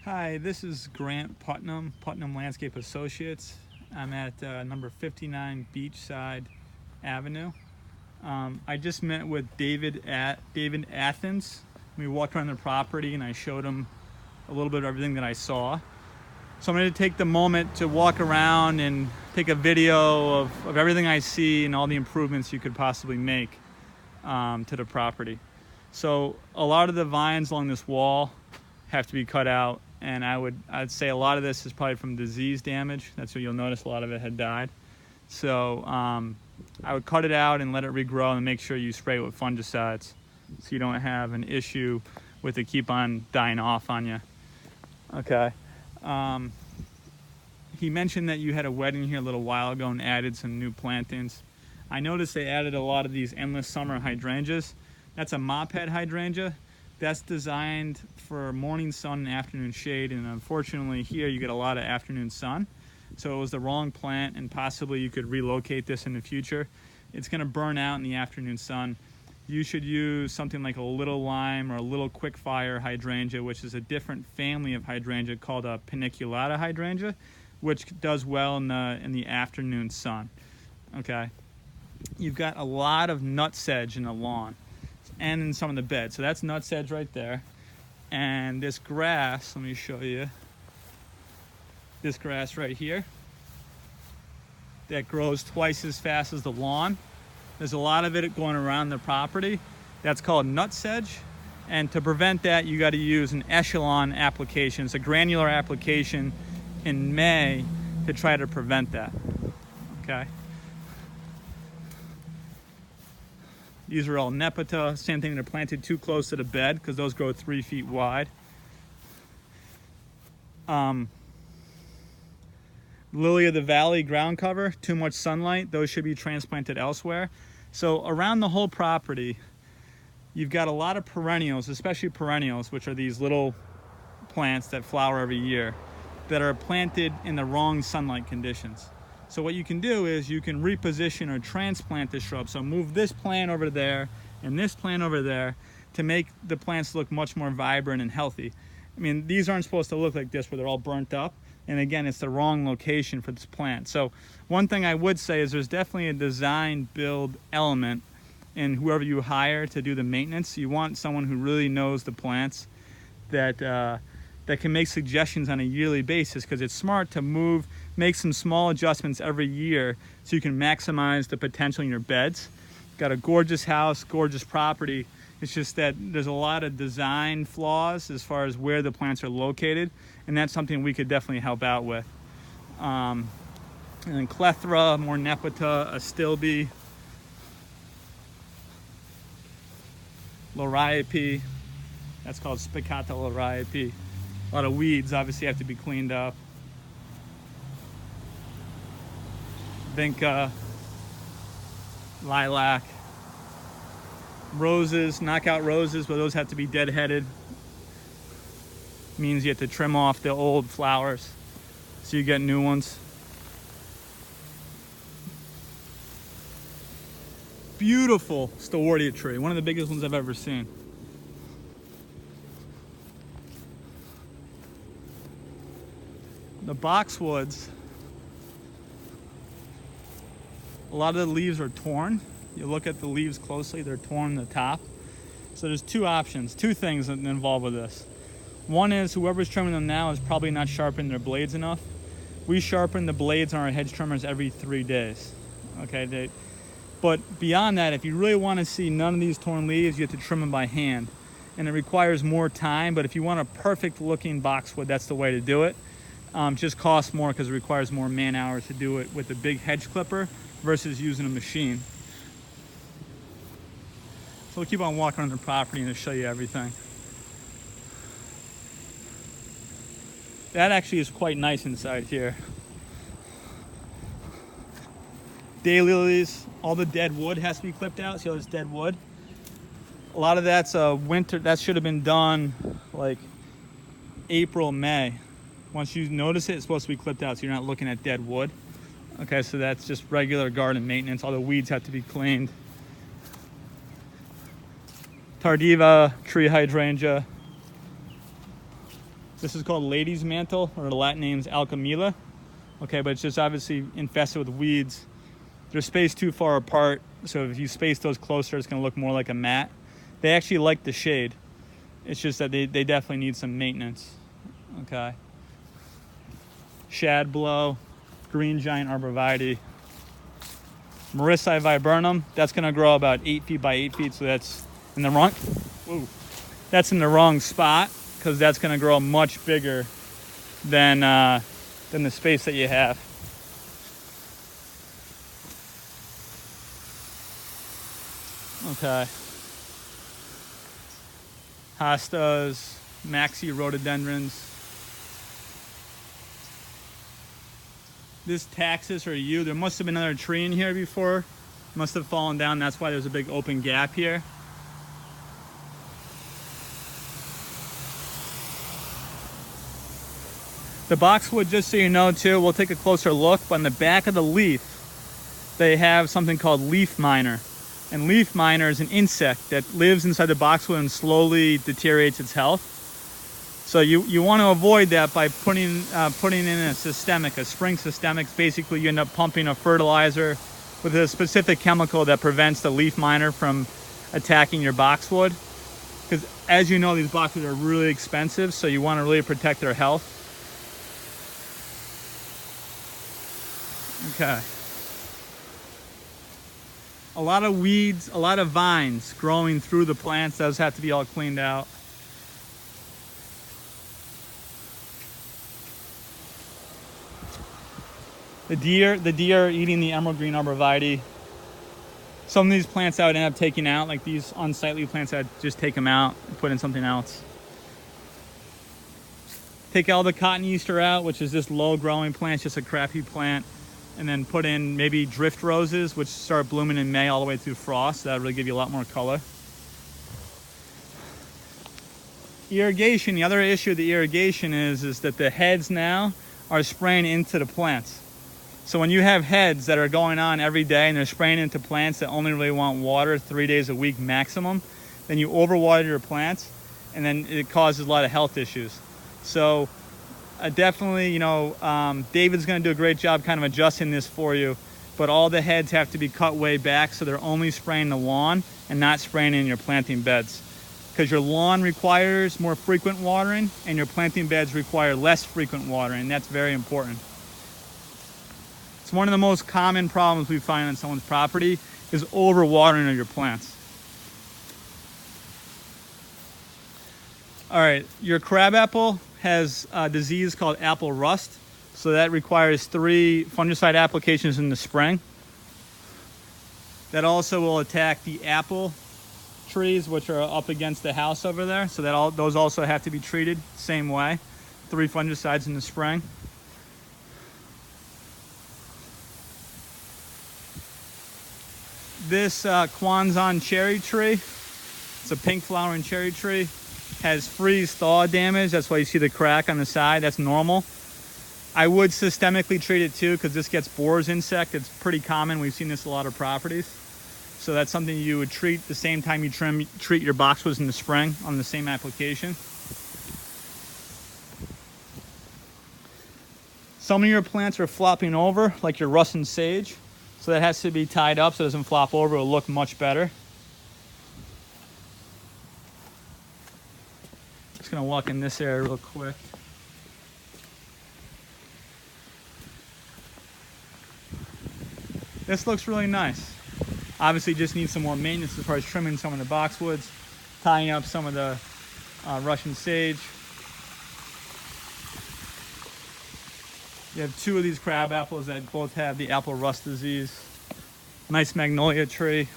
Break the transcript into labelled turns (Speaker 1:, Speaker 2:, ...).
Speaker 1: Hi, this is Grant Putnam, Putnam Landscape Associates. I'm at number 59 Beachside Avenue. I just met with David Athans. We walked around the property and I showed him a little bit of everything that I saw. So I'm going to take the moment to walk around and take a video of everything I see and all the improvements you could possibly make to the property. So a lot of the vines along this wall have to be cut out, and I'd say a lot of this is probably from disease damage. That's what you'll notice, a lot of it had died. So I would cut it out and let it regrow and make sure you spray it with fungicides so you don't have an issue with it keep on dying off on you. Okay. He mentioned that you had a wedding here a little while ago and added some new plantings. I noticed they added a lot of these endless summer hydrangeas. That's a mop head hydrangea. That's designed for morning sun and afternoon shade, and unfortunately here you get a lot of afternoon sun. So it was the wrong plant, and possibly you could relocate this in the future. It's going to burn out in the afternoon sun. You should use something like a little lime or a little quick fire hydrangea, which is a different family of hydrangea called a paniculata hydrangea, which does well in the afternoon sun. Okay. You've got a lot of nutsedge in the lawn and in some of the beds. So that's nutsedge right there. And this grass, let me show you. This grass right here, that grows twice as fast as the lawn. There's a lot of it going around the property. That's called nutsedge. And to prevent that, you got to use an echelon application. It's a granular application in May to try to prevent that. Okay. These are all nepeta. Same thing, they're planted too close to the bed because those grow 3 feet wide. Lily of the Valley ground cover, too much sunlight, those should be transplanted elsewhere. So around the whole property, you've got a lot of perennials, especially perennials, which are these little plants that flower every year, that are planted in the wrong sunlight conditions. So what you can do is you can reposition or transplant the shrub. So move this plant over there and this plant over there to make the plants look much more vibrant and healthy. I mean, these aren't supposed to look like this where they're all burnt up. And again, it's the wrong location for this plant. So one thing I would say is there's definitely a design build element in whoever you hire to do the maintenance. You want someone who really knows the plants, that can make suggestions on a yearly basis, because it's smart to make some small adjustments every year so you can maximize the potential in your beds. Got a gorgeous house, gorgeous property. It's just that there's a lot of design flaws as far as where the plants are located, and that's something we could definitely help out with. And then clethra, more nepeta, astilbe, liriope, that's called spicata liriope. A lot of weeds obviously have to be cleaned up. Vinca, lilac, roses, knockout roses, but those have to be deadheaded. Means you have to trim off the old flowers so you get new ones. Beautiful Stewartia tree, one of the biggest ones I've ever seen. The boxwoods, a lot of the leaves are torn. You look at the leaves closely, they're torn in the top. So there's two options, two things involved with this. One is whoever's trimming them now is probably not sharpening their blades enough. We sharpen the blades on our hedge trimmers every 3 days. Okay, but beyond that, if you really want to see none of these torn leaves, you have to trim them by hand. And it requires more time, but if you want a perfect looking boxwood, that's the way to do it. Just costs more because it requires more man hours to do it with a big hedge clipper versus using a machine. So we'll keep on walking on the property and I'll show you everything. That actually is quite nice inside here. Daylilies, all the dead wood has to be clipped out. See all this dead wood? A lot of that's winter, that should have been done like April, May. Once you notice it, it's supposed to be clipped out so you're not looking at dead wood. Okay, so that's just regular garden maintenance. All the weeds have to be cleaned. Tardiva, tree hydrangea. This is called lady's mantle, or the Latin name is alchemilla. Okay, but it's just obviously infested with weeds. They're spaced too far apart, so if you space those closer, it's going to look more like a mat. They actually like the shade. It's just that they definitely need some maintenance. Okay. Shad blow, green giant arborvitae. Marissae viburnum, that's going to grow about 8 feet by 8 feet, so that's in the wrong, ooh, that's in the wrong spot, because that's going to grow much bigger than the space that you have. Okay. Hostas, maxi rhododendrons. This taxus or yew, there must have been another tree in here before. Must have fallen down, that's why there's a big open gap here. The boxwood, just so you know too, we'll take a closer look, but on the back of the leaf, they have something called leaf miner. And leaf miner is an insect that lives inside the boxwood and slowly deteriorates its health. So you want to avoid that by putting in a systemic, a spring systemic. Basically, you end up pumping a fertilizer with a specific chemical that prevents the leaf miner from attacking your boxwood. Because as you know, these boxwoods are really expensive, so you want to really protect their health. Okay. A lot of weeds, a lot of vines growing through the plants. Those have to be all cleaned out. The deer are eating the emerald green arborvitae. Some of these plants I would end up taking out, like these unsightly plants, I'd just take them out and put in something else. Take all the cotton Easter out, which is this low growing plant, just a crappy plant. And then put in maybe drift roses, which start blooming in May all the way through frost. That'll really give you a lot more color. Irrigation, the other issue with the irrigation is that the heads now are spraying into the plants. So when you have heads that are going on every day and they're spraying into plants that only really want water 3 days a week maximum, then you overwater your plants, and then it causes a lot of health issues. So definitely, you know, David's going to do a great job kind of adjusting this for you, but all the heads have to be cut way back, so they're only spraying the lawn and not spraying in your planting beds. Because your lawn requires more frequent watering and your planting beds require less frequent watering, and that's very important. It's one of the most common problems we find on someone's property is overwatering of your plants. All right, your crabapple has a disease called apple rust, so that requires 3 fungicide applications in the spring. That also will attack the apple trees, which are up against the house over there, so that those also have to be treated same way. 3 fungicides in the spring. This Kwanzan cherry tree, it's a pink flowering cherry tree, has freeze-thaw damage. That's why you see the crack on the side. That's normal. I would systemically treat it too, because this gets borers insect. It's pretty common. We've seen this a lot of properties. So that's something you would treat the same time you treat your boxwoods in the spring on the same application. Some of your plants are flopping over, like your rust and sage. So that has to be tied up so it doesn't flop over. It'll look much better. Just gonna walk in this area real quick. This looks really nice. Obviously just needs some more maintenance as far as trimming some of the boxwoods, tying up some of the Russian sage. You have 2 of these crab apples that both have the apple rust disease. Nice magnolia tree.